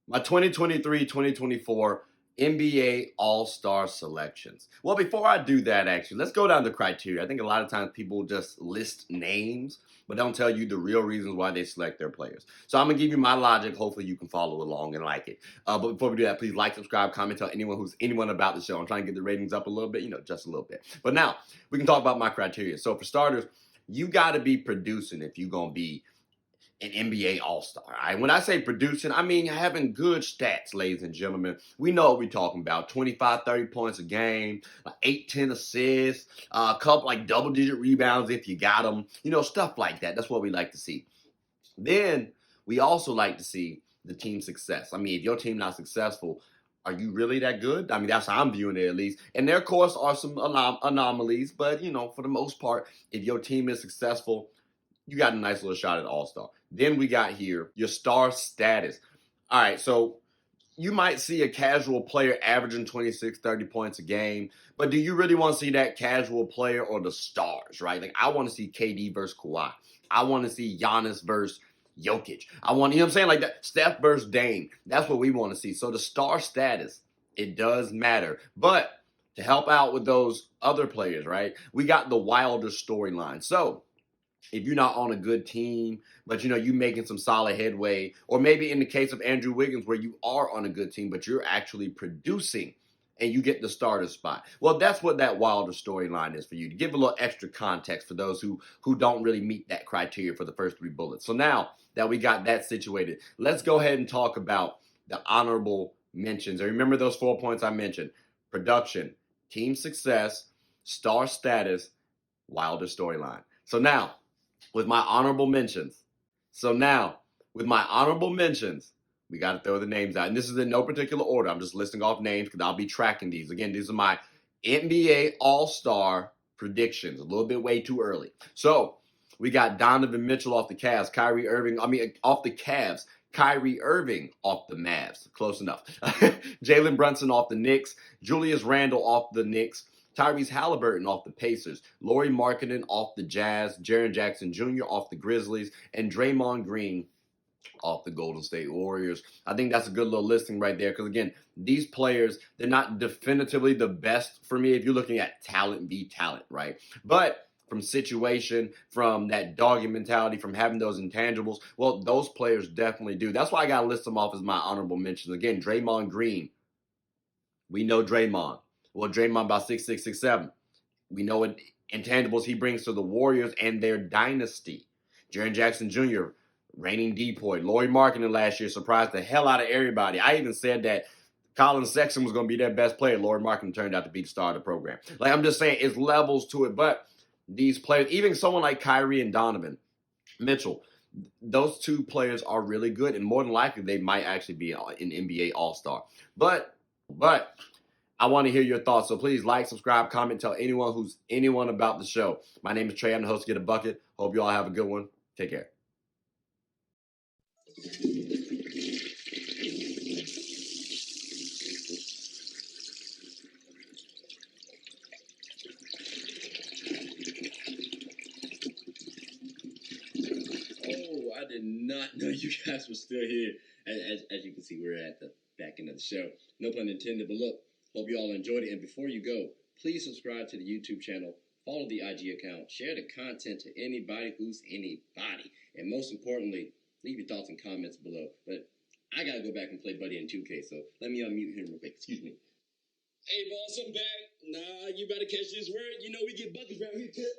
My 2023-2024 NBA All-Star selections. Well, before I do that, actually, let's go down the criteria. I think a lot of times people just list names, but don't tell you the real reasons why they select their players. So I'm gonna give you my logic. Hopefully, you can follow along and like it. But before we do that, please like, subscribe, comment, tell anyone about the show. I'm trying to get the ratings up a little bit, just a little bit. But now we can talk about my criteria. So for starters, you got to be producing if you're gonna be an NBA All-Star. All right? When I say producing, I mean having good stats, ladies and gentlemen. We know what we're talking about. 25, 30 points a game, 8, 10 assists, a couple like double-digit rebounds if you got them. Stuff like that. That's what we like to see. Then we also like to see the team success. I mean, if your team not successful, are you really that good? I mean, that's how I'm viewing it at least. And there, of course, are some anomalies, but, for the most part, if your team is successful, you got a nice little shot at All-Star. Then we got here your star status. All right, so you might see a casual player averaging 26, 30 points a game, but do you really want to see that casual player or the stars, right? Like, I want to see KD versus Kawhi. I want to see Giannis versus Jokic. I want, what I'm saying? Like that, Steph versus Dame. That's what we want to see. So the star status, it does matter. But to help out with those other players, right, we got the Wilder storyline. So if you're not on a good team, but you making some solid headway, or maybe in the case of Andrew Wiggins, where you are on a good team, but you're actually producing and you get the starter spot. Well, that's what that Wilder storyline is for you, to give a little extra context for those who don't really meet that criteria for the first 3 bullets. So now that we got that situated, let's go ahead and talk about the honorable mentions. And remember those 4 points I mentioned: production, team success, star status, Wilder storyline. So now, with my honorable mentions. We got to throw the names out. And this is in no particular order. I'm just listing off names because I'll be tracking these. Again, these are my NBA All-Star predictions. A little bit way too early. So we got Donovan Mitchell off the Cavs, off the Cavs, Kyrie Irving off the Mavs. Close enough. Jalen Brunson off the Knicks, Julius Randle off the Knicks, Tyrese Halliburton off the Pacers, Lauri Markkanen off the Jazz, Jaren Jackson Jr. off the Grizzlies, and Draymond Green off the Golden State Warriors. I think that's a good little listing right there because, again, these players, they're not definitively the best for me if you're looking at talent v. talent, right? But from situation, from that dogging mentality, from having those intangibles, well, those players definitely do. That's why I got to list them off as my honorable mentions. Again, Draymond Green. We know Draymond. Well, Draymond about 6'6", 6'7". We know what intangibles he brings to the Warriors and their dynasty. Jaren Jackson Jr., reigning depoy. Lauri Markkanen last year surprised the hell out of everybody. I even said that Colin Sexton was going to be their best player. Lauri Markkanen turned out to be the star of the program. Like, I'm just saying, it's levels to it. But these players, even someone like Kyrie and Donovan Mitchell, those two players are really good, and more than likely they might actually be an NBA All-Star. But I want to hear your thoughts. So please like, subscribe, comment, tell anyone about the show. My name is Trey. I'm the host of Get a Bucket. Hope you all have a good one. Take care. Oh, I did not know you guys were still here. As you can see, we're at the back end of the show. No pun intended, but look, hope you all enjoyed it. And before you go, please subscribe to the YouTube channel, follow the IG account, share the content to anybody who's anybody. And most importantly, leave your thoughts and comments below. But I got to go back and play Buddy in 2K, so let me unmute him real quick. Excuse me. Hey, boss, I'm back. Nah, you better catch this word. You know we get buckets around here, too.